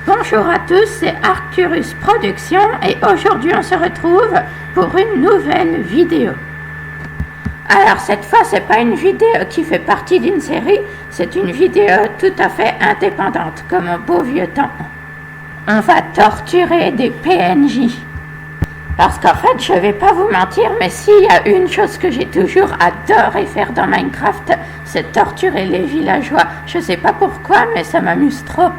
Bonjour à tous, c'est Arcturus Productions et aujourd'hui on se retrouve pour une nouvelle vidéo. Alors cette fois c'est pas une vidéo qui fait partie d'une série, c'est une vidéo tout à fait indépendante comme au beau vieux temps. On va torturer des PNJ. Parce qu'en fait je vais pas vous mentir, mais s'il y a une chose que j'ai toujours adoré faire dans Minecraft, c'est torturer les villageois. Je sais pas pourquoi mais ça m'amuse trop.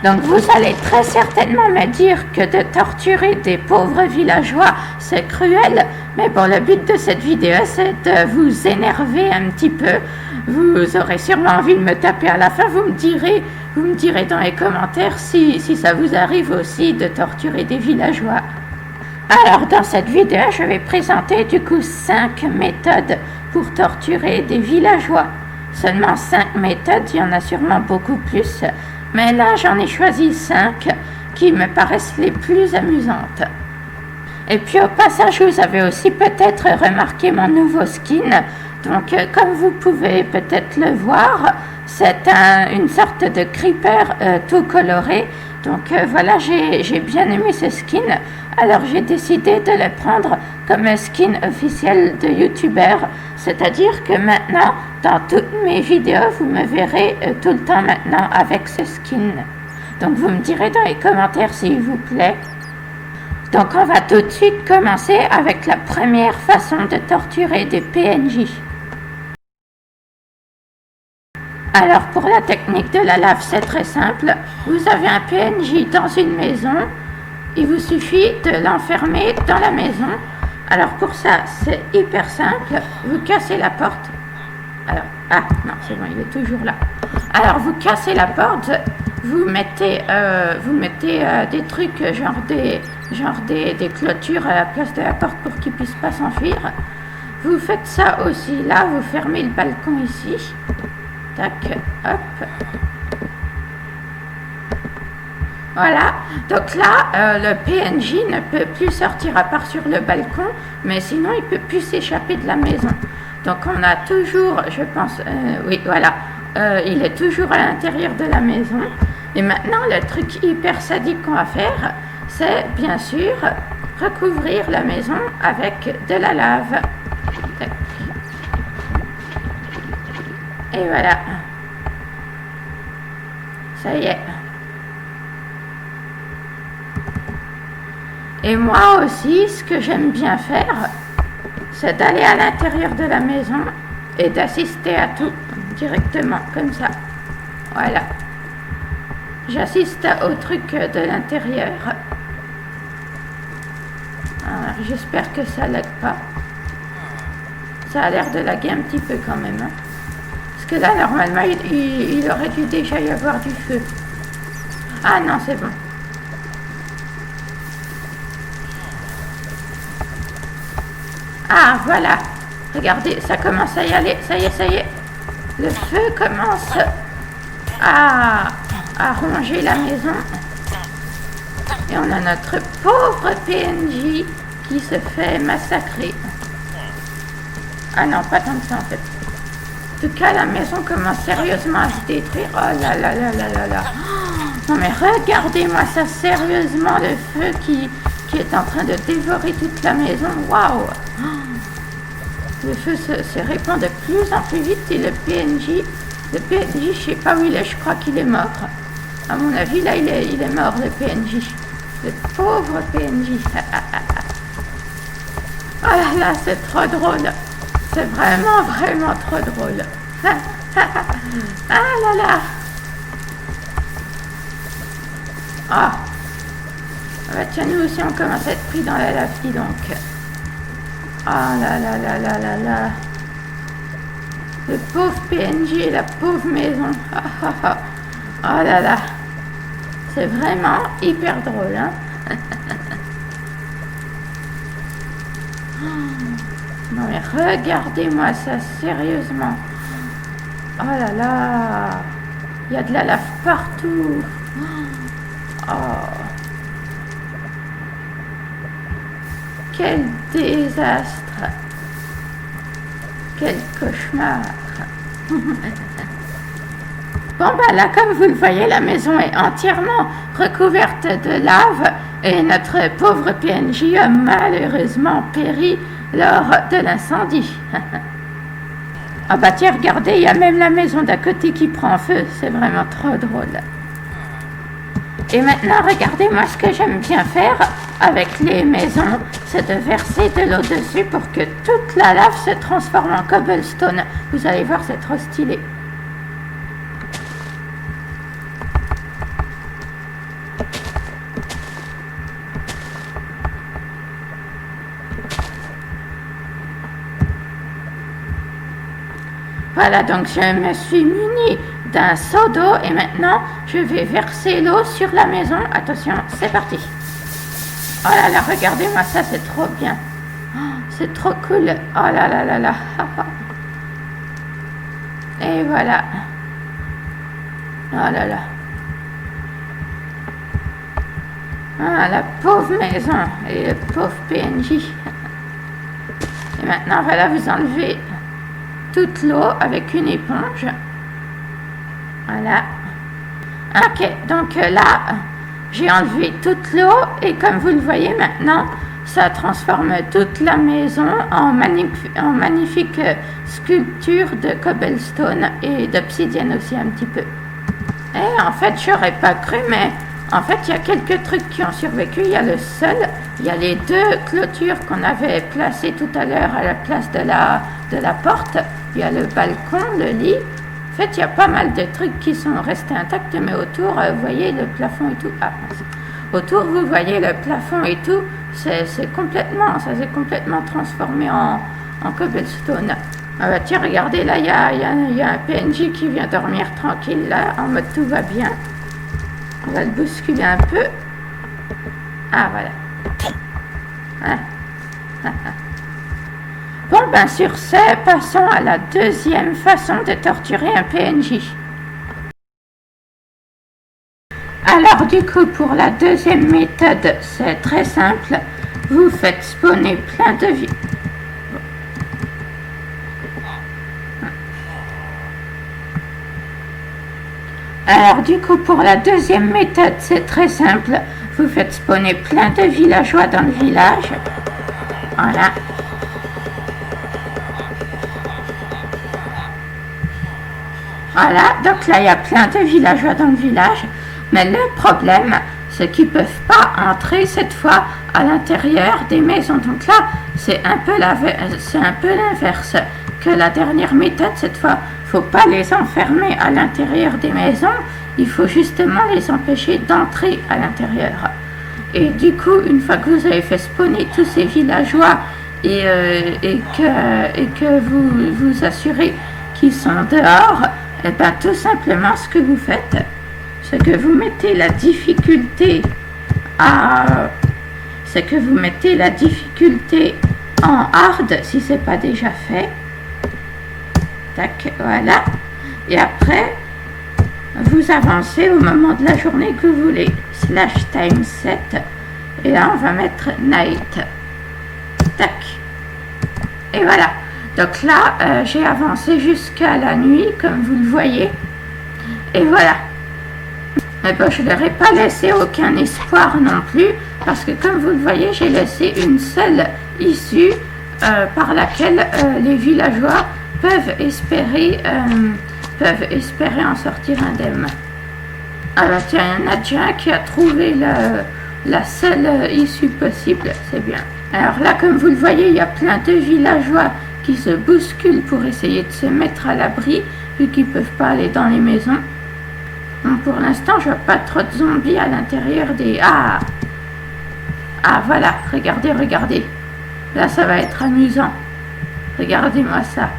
Donc vous allez très certainement me dire que de torturer des pauvres villageois, c'est cruel. Mais bon, le but de cette vidéo, c'est de vous énerver un petit peu. Vous aurez sûrement envie de me taper à la fin. Vous me direz dans les commentaires si ça vous arrive aussi de torturer des villageois. Alors dans cette vidéo, je vais présenter du coup 5 méthodes pour torturer des villageois. Seulement 5 méthodes, il y en a sûrement beaucoup plus. Mais là, j'en ai choisi 5 qui me paraissent les plus amusantes. Et puis au passage, vous avez aussi peut-être remarqué mon nouveau skin. Donc comme vous pouvez peut-être le voir, c'est une sorte de creeper tout coloré. Donc voilà, j'ai bien aimé ce skin. Alors j'ai décidé de le prendre comme un skin officiel de youtubeur. C'est-à-dire que maintenant, dans toutes mes vidéos, vous me verrez tout le temps maintenant avec ce skin. Donc vous me direz dans les commentaires s'il vous plaît. Donc on va tout de suite commencer avec la première façon de torturer des PNJ. Alors pour la technique de la lave, c'est très simple. Vous avez un PNJ dans une maison. Il vous suffit de l'enfermer dans la maison. Alors pour ça, c'est hyper simple. Vous cassez la porte. Alors, non, c'est bon, il est toujours là. Alors vous cassez la porte. Vous mettez des trucs genre des clôtures à la place de la porte pour qu'il puisse pas s'enfuir. Vous faites ça aussi là. Vous fermez le balcon ici. Tac, hop. Voilà, donc là, le PNJ ne peut plus sortir à part sur le balcon, mais sinon il ne peut plus s'échapper de la maison. Donc on a toujours, je pense, oui, voilà, il est toujours à l'intérieur de la maison. Et maintenant, le truc hyper sadique qu'on va faire, c'est bien sûr recouvrir la maison avec de la lave. Et voilà. Ça y est. Et moi aussi, ce que j'aime bien faire, c'est d'aller à l'intérieur de la maison et d'assister à tout directement, comme ça. Voilà. J'assiste au truc de l'intérieur. Alors, j'espère que ça lag pas. Ça a l'air de laguer un petit peu quand même. Hein. Parce que là, normalement, il aurait dû déjà y avoir du feu. Ah non, c'est bon. Ah, voilà. Regardez, ça commence à y aller. Ça y est. Le feu commence à ronger la maison. Et on a notre pauvre PNJ qui se fait massacrer. Ah non, pas tant que ça en fait. En tout cas, la maison commence sérieusement à se détruire. Oh là là là là là là. Non mais regardez-moi ça sérieusement, le feu qui est en train de dévorer toute la maison. Waouh! Le feu se répand de plus en plus vite et le PNJ, je sais pas où il est, je crois qu'il est mort. À mon avis, là, il est mort, le PNJ. Le pauvre PNJ. Oh là là, c'est trop drôle. C'est vraiment, vraiment trop drôle. Ah là là. Ah. Bah tiens, nous aussi, on commence à être pris dans la lave, dis donc. Ah là là là là là là. Le pauvre PNJ et la pauvre maison. Oh là là. C'est vraiment hyper drôle, hein. Non mais regardez-moi ça sérieusement. Oh là là. Il y a de la lave partout. Oh. Quel désastre. Quel cauchemar. Bon, ben là, comme vous le voyez, la maison est entièrement recouverte de lave et notre pauvre PNJ a malheureusement péri lors de l'incendie. Ah bah tiens, regardez, il y a même la maison d'à côté qui prend feu. C'est vraiment trop drôle. Et maintenant, regardez-moi ce que j'aime bien faire avec les maisons, c'est de verser de l'eau dessus pour que toute la lave se transforme en cobblestone. Vous allez voir, c'est trop stylé. Voilà, donc je me suis munie d'un seau d'eau et maintenant je vais verser l'eau sur la maison. Attention, c'est parti. Oh là là, regardez-moi ça, c'est trop bien. Oh, c'est trop cool. Oh là là là là. Et voilà. Oh là là. Ah, la pauvre maison et le pauvre PNJ. Et maintenant, voilà, vous enlevez toute l'eau avec une éponge. Voilà. Ok, donc là, j'ai enlevé toute l'eau et comme vous le voyez maintenant, ça transforme toute la maison en magnifique sculpture de cobblestone et d'obsidienne aussi un petit peu. Et en fait, j'aurais pas cru, mais en fait, il y a quelques trucs qui ont survécu. Il y a le sol, il y a les deux clôtures qu'on avait placées tout à l'heure à la place de la porte. Il y a le balcon, le lit. En fait, il y a pas mal de trucs qui sont restés intacts, mais autour, vous voyez le plafond et tout. Ah, autour, vous voyez le plafond et tout. Ça s'est complètement transformé en cobblestone. Ah bah tiens, regardez, là, il y a un PNJ qui vient dormir tranquille, là, en mode tout va bien. On va le bousculer un peu. Ah, voilà. Hein. Bon, ben sur ce, passons à la deuxième façon de torturer un PNJ. Alors du coup, pour la deuxième méthode, c'est très simple. Vous faites spawner plein de vies. Alors du coup, pour la deuxième méthode, c'est très simple. Vous faites spawner plein de villageois dans le village. Voilà. Voilà, donc là, il y a plein de villageois dans le village. Mais le problème, c'est qu'ils ne peuvent pas entrer cette fois à l'intérieur des maisons. Donc là, c'est un peu l'inverse que la dernière méthode. Cette fois, il ne faut pas les enfermer à l'intérieur des maisons. Il faut justement les empêcher d'entrer à l'intérieur. Et du coup, une fois que vous avez fait spawner tous ces villageois et que vous vous assurez qu'ils sont dehors, et bien tout simplement ce que vous faites, c'est que vous mettez la difficulté en hard si c'est pas déjà fait. Tac, voilà. Et après, vous avancez au moment de la journée que vous voulez. /time set. Et là, on va mettre night. Tac. Et voilà. Donc là, j'ai avancé jusqu'à la nuit, comme vous le voyez. Et voilà. Mais bon, je ne leur ai pas laissé aucun espoir non plus, parce que comme vous le voyez, j'ai laissé une seule issue par laquelle les villageois peuvent espérer en sortir indemnes. Alors tiens, il y en a déjà un qui a trouvé la seule issue possible, c'est bien. Alors là, comme vous le voyez, il y a plein de villageois qui se bousculent pour essayer de se mettre à l'abri, vu qu'ils ne peuvent pas aller dans les maisons. Bon, pour l'instant, je vois pas trop de zombies à l'intérieur des... Ah, voilà, regardez. Là, ça va être amusant. Regardez-moi ça.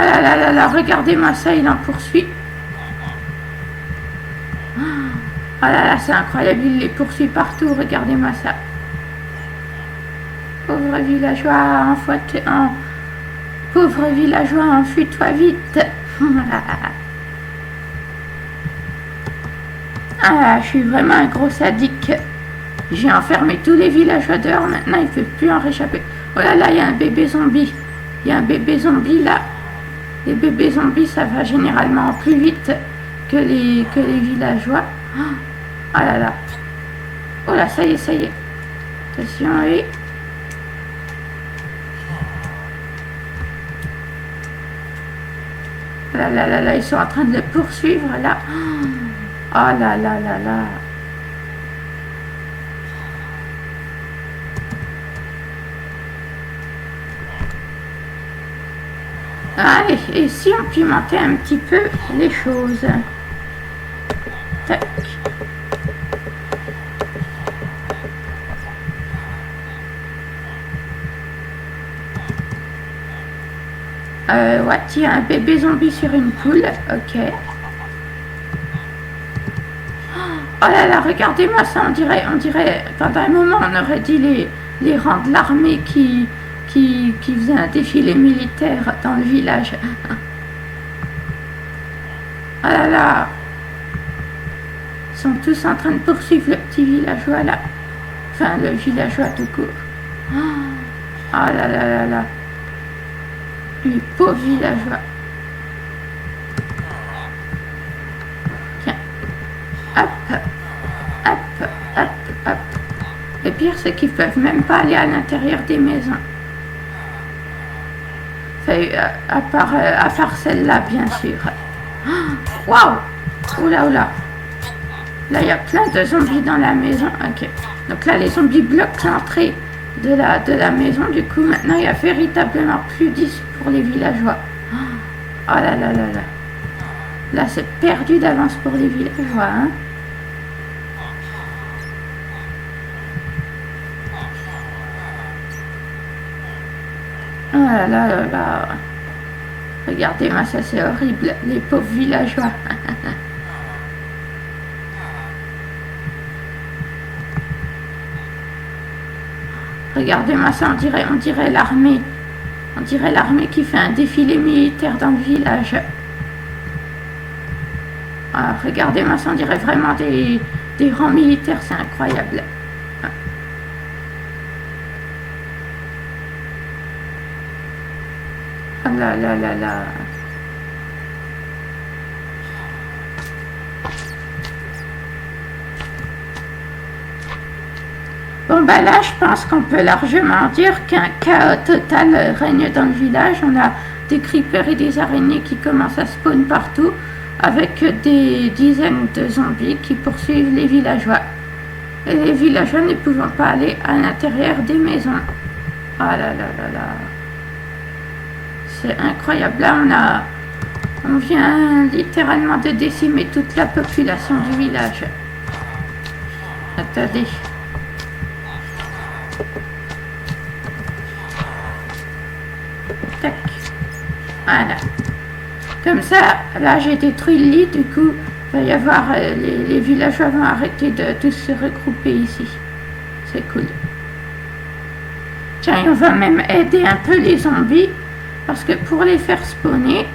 Ah là, regardez-moi ça, il en poursuit. Oh là là, c'est incroyable, il les poursuit partout, regardez-moi ça. Pauvre villageois, pauvre villageois, enfuis-toi vite. Ah, je suis vraiment un gros sadique. J'ai enfermé tous les villageois dehors, maintenant ils ne peuvent plus en réchapper. Oh là là, il y a un bébé zombie. Il y a un bébé zombie là. Les bébés zombies, ça va généralement plus vite que les villageois. Oh là là. Oh là, ça y est, ça y est. Attention, oui. Là, là, là, là, ils sont en train de le poursuivre, là. Oh là là là là. Allez, et si on pimentait un petit peu les choses. Tac. Ouais, tiens, un bébé zombie sur une poule, ok. Oh là là, regardez-moi ça, on dirait, pendant un moment, on aurait dit les rangs de l'armée qui faisaient un défilé militaire dans le village. Oh là là. Ils sont tous en train de poursuivre le petit villageois là. Enfin, le villageois tout court. Oh là là là là. Les pauvres villageois. Tiens. Hop, hop, hop, hop. Le pire, c'est qu'ils peuvent même pas aller à l'intérieur des maisons. Enfin, à part celle-là, bien sûr. Waouh! Oula, oula. Là, il y a plein de zombies dans la maison. Ok. Donc là, les zombies bloquent l'entrée de la maison. Du coup, maintenant, il y a véritablement plus 10 pour les villageois. Oh là là là là. Là, c'est perdu d'avance pour les villageois. Hein. Oh là là là là. Regardez-moi, ça c'est horrible. Les pauvres villageois. Regardez-moi ça, on dirait l'armée. On dirait l'armée qui fait un défilé militaire dans le village. Ah, regardez-moi ça, on dirait vraiment des rangs militaires, c'est incroyable. Ah là là là là. Bon bah là, je pense qu'on peut largement dire qu'un chaos total règne dans le village. On a des creepers et des araignées qui commencent à spawn partout, avec des dizaines de zombies qui poursuivent les villageois. Et les villageois ne pouvant pas aller à l'intérieur des maisons. Oh là là là là. C'est incroyable. Là, on vient littéralement de décimer toute la population du village. Attendez. Tac. Voilà. Comme ça, là, j'ai détruit le lit. Du coup, il va y avoir... les villageois vont arrêter de tous se regrouper ici. C'est cool. Tiens, on va même aider un peu les zombies. Parce que pour les faire spawner,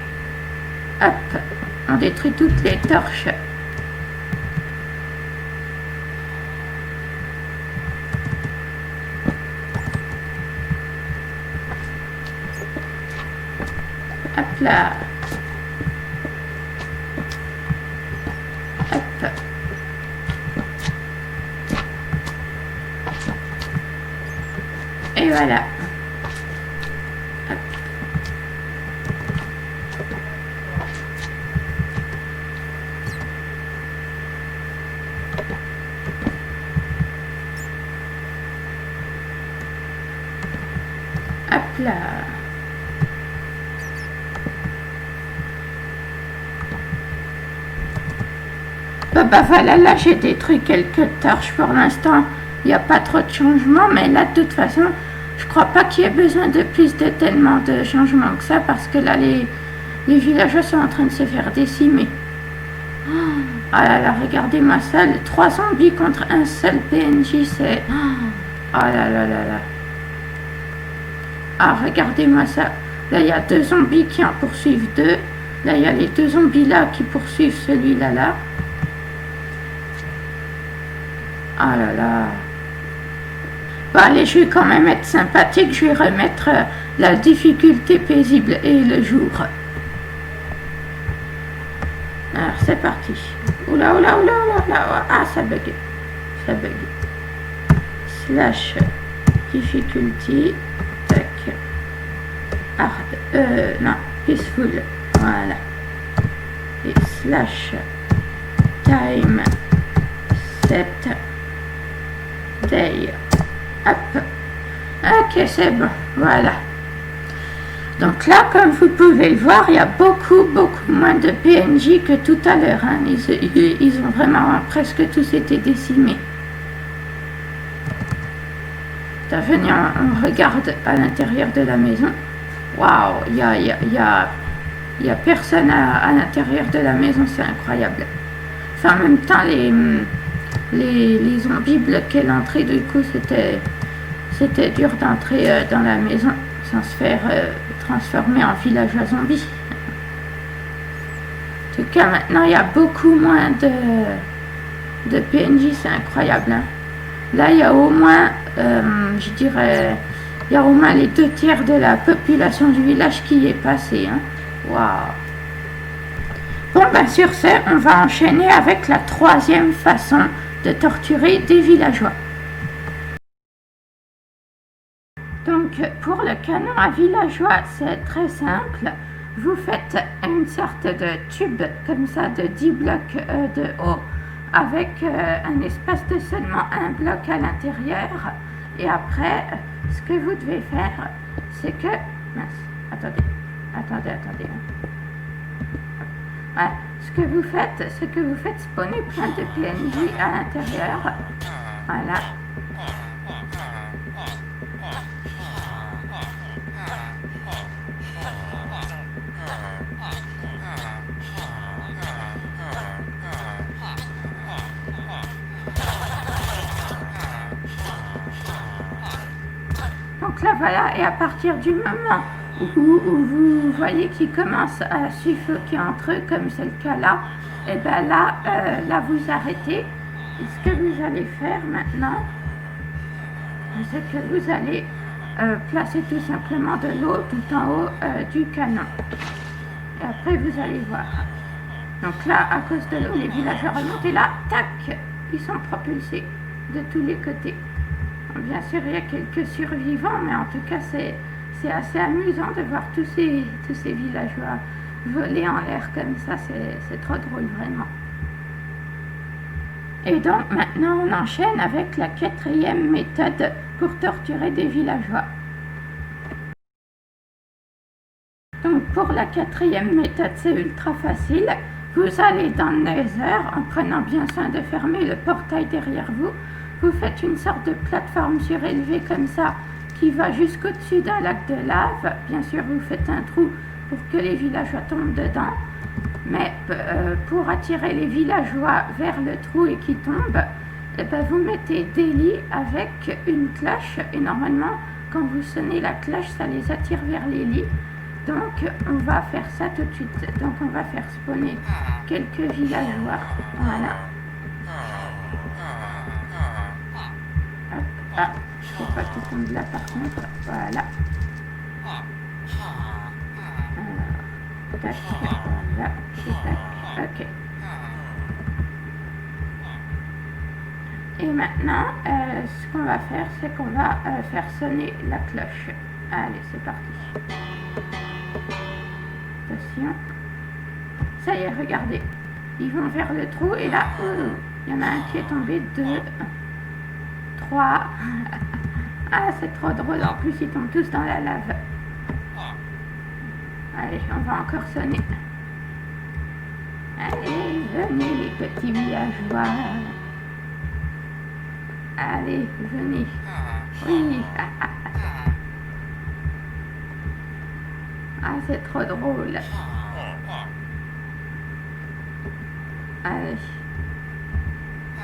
hop, on détruit toutes les torches. Hop là. Hop. Et voilà. Hop là. Bah voilà, là j'ai détruit quelques torches pour l'instant. Il n'y a pas trop de changements, mais là de toute façon, je crois pas qu'il y ait besoin de plus de tellement de changements que ça, parce que là les villageois sont en train de se faire décimer. Ah là là, regardez-moi ça, 3 zombies contre un seul PNJ, c'est... Oh là là là là. Ah, regardez-moi ça. Là, il y a 2 zombies qui en poursuivent 2. Là, il y a les 2 zombies là qui poursuivent celui-là là. Ah là là. Bon, allez, je vais quand même être sympathique. Je vais remettre la difficulté paisible et le jour. Alors, c'est parti. Oula, oula, oula, oula, oula. Ah, ça bug. Ça bug. Slash difficulty. Tac. Hard. Non, peaceful. Voilà. Et slash time set day. Hop. Ok, c'est bon. Voilà. Donc là, comme vous pouvez le voir, il y a beaucoup moins de PNJ que tout à l'heure. Hein. Ils ont vraiment presque tous été décimés. Venez, on regarde à l'intérieur de la maison. Waouh, il y a personne à l'intérieur de la maison, c'est incroyable. Enfin, en même temps, les zombies bloquaient l'entrée, du coup, c'était dur d'entrer dans la maison sans se faire transformer en village à zombies. En tout cas, maintenant, il y a beaucoup moins de PNJ, c'est incroyable. Hein. Là, il y a au moins, je dirais, il y a au moins les 2/3 de la population du village qui y est passée. Hein. Waouh! Bon, ben sur ce, on va enchaîner avec la 3e façon de torturer des villageois. Donc, pour le canon à villageois, c'est très simple. Vous faites une sorte de tube comme ça de 10 blocs de haut avec un espace de seulement un bloc à l'intérieur. Et après, ce que vous devez faire, c'est que... Mince, attendez. Ouais, ce que vous faites spawner plein de PNJ à l'intérieur. Voilà. Donc là, voilà, et à partir du moment où vous voyez qu'ils commencent à suffoquer entre eux, comme c'est le cas là, et bien là, vous arrêtez. Et ce que vous allez faire maintenant, c'est que vous allez placer tout simplement de l'eau tout en haut du canon. Et après, vous allez voir. Donc là, à cause de l'eau, les villageois remontent et là, tac, ils sont propulsés de tous les côtés. Bien sûr, il y a quelques survivants, mais en tout cas, c'est assez amusant de voir tous ces villageois voler en l'air comme ça. C'est trop drôle, vraiment. Et donc, maintenant, on enchaîne avec la 4e méthode pour torturer des villageois. Donc, pour la 4e méthode, c'est ultra facile. Vous allez dans le Nether en prenant bien soin de fermer le portail derrière vous. Vous faites une sorte de plateforme surélevée comme ça qui va jusqu'au-dessus d'un lac de lave. Bien sûr, vous faites un trou pour que les villageois tombent dedans. Mais pour attirer les villageois vers le trou et qui tombent, eh ben, vous mettez des lits avec une cloche. Et normalement, quand vous sonnez la cloche, ça les attire vers les lits. Donc, on va faire ça tout de suite. Donc, on va faire spawner quelques villageois. Voilà. Ah, je ne faut pas qu'ils tombent là par contre. Voilà. Alors, tac, voilà, tac, ok. Et maintenant, ce qu'on va faire, c'est qu'on va faire sonner la cloche. Allez, c'est parti. Attention. Ça y est, regardez. Ils vont vers le trou et là, il y en a un qui est tombé, 2, 3. Ah, c'est trop drôle. En plus, ils tombent tous dans la lave. Allez, on va encore sonner. Allez, venez les petits villageois. Allez, venez. Oui. Ah, c'est trop drôle. Allez.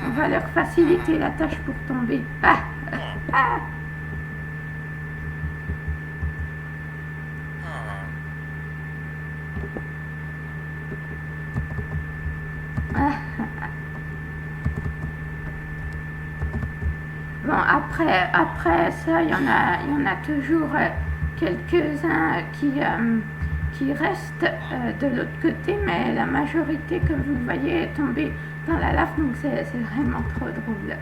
On va leur faciliter la tâche pour tomber. Ah. Bon, après ça, il y en a toujours quelques-uns qui restent de l'autre côté, mais la majorité, comme vous le voyez, est tombée dans la lave, donc c'est vraiment trop drôle.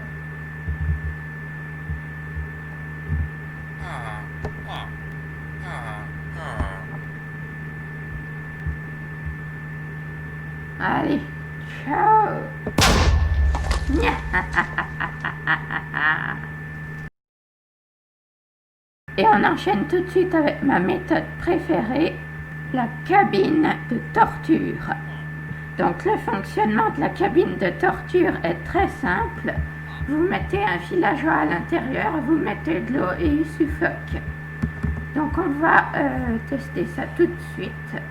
Allez, ciao. Et on enchaîne tout de suite avec ma méthode préférée, la cabine de torture. Donc le fonctionnement de la cabine de torture est très simple. Vous mettez un villageois à l'intérieur, vous mettez de l'eau et il suffoque. Donc on va tester ça tout de suite.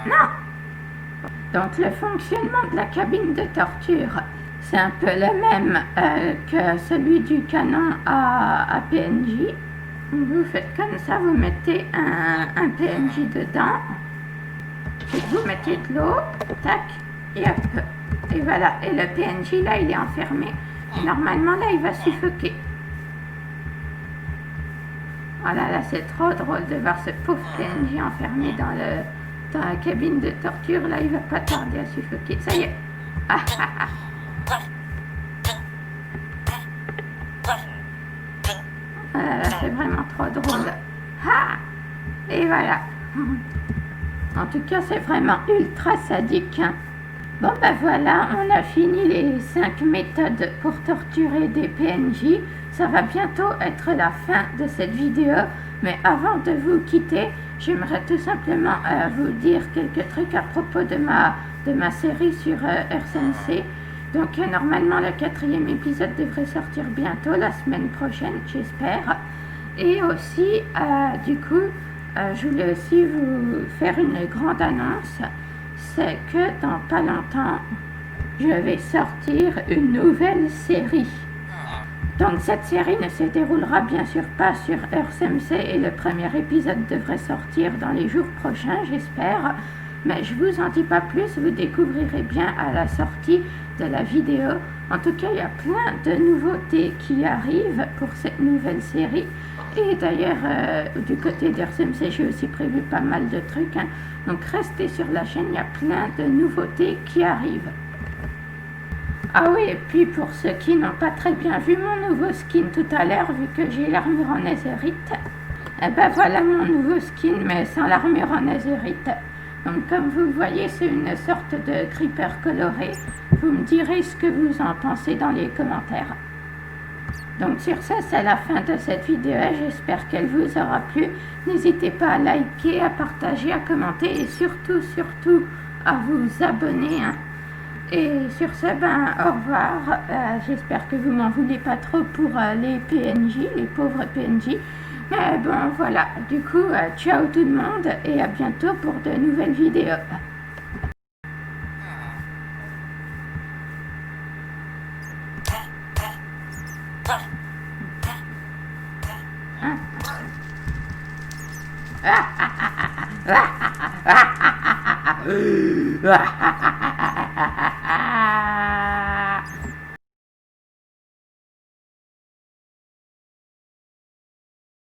Non! Donc le fonctionnement de la cabine de torture, c'est un peu le même que celui du canon à PNJ. Vous faites comme ça, vous mettez un PNJ dedans, et vous mettez de l'eau, tac, et hop. Et voilà, et le PNJ là, il est enfermé. Et normalement là, il va suffoquer. Voilà, là c'est trop drôle de voir ce pauvre PNJ enfermé dans la cabine de torture. Là, il va pas tarder à suffoquer. Ça y est. Ah, ah, ah. Voilà, c'est vraiment trop drôle. Ah, et voilà. En tout cas, c'est vraiment ultra sadique. Hein. Bon, ben voilà, on a fini les 5 méthodes pour torturer des PNJ. Ça va bientôt être la fin de cette vidéo. Mais avant de vous quitter, j'aimerais tout simplement vous dire quelques trucs à propos de ma série sur RSMC. Donc normalement le 4e épisode devrait sortir bientôt, la semaine prochaine j'espère. Et aussi, du coup, je voulais aussi vous faire une grande annonce. C'est que dans pas longtemps, je vais sortir une nouvelle série. Donc cette série ne se déroulera bien sûr pas sur RSMC et le premier épisode devrait sortir dans les jours prochains, j'espère. Mais je vous en dis pas plus, vous découvrirez bien à la sortie de la vidéo. En tout cas, il y a plein de nouveautés qui arrivent pour cette nouvelle série. Et d'ailleurs, du côté d'RSMC, j'ai aussi prévu pas mal de trucs. Hein. Donc restez sur la chaîne, il y a plein de nouveautés qui arrivent. Ah oui, et puis pour ceux qui n'ont pas très bien vu mon nouveau skin tout à l'heure, vu que j'ai l'armure en azérite, eh ben voilà mon nouveau skin, mais sans l'armure en azérite. Donc comme vous voyez, c'est une sorte de creeper coloré. Vous me direz ce que vous en pensez dans les commentaires. Donc sur ça, c'est la fin de cette vidéo. J'espère qu'elle vous aura plu. N'hésitez pas à liker, à partager, à commenter et surtout à vous abonner. Hein. Et sur ce, ben, au revoir. J'espère que vous m'en voulez pas trop pour les PNJ, les pauvres PNJ. Mais bon, voilà. Du coup, ciao tout le monde et à bientôt pour de nouvelles vidéos. Hein?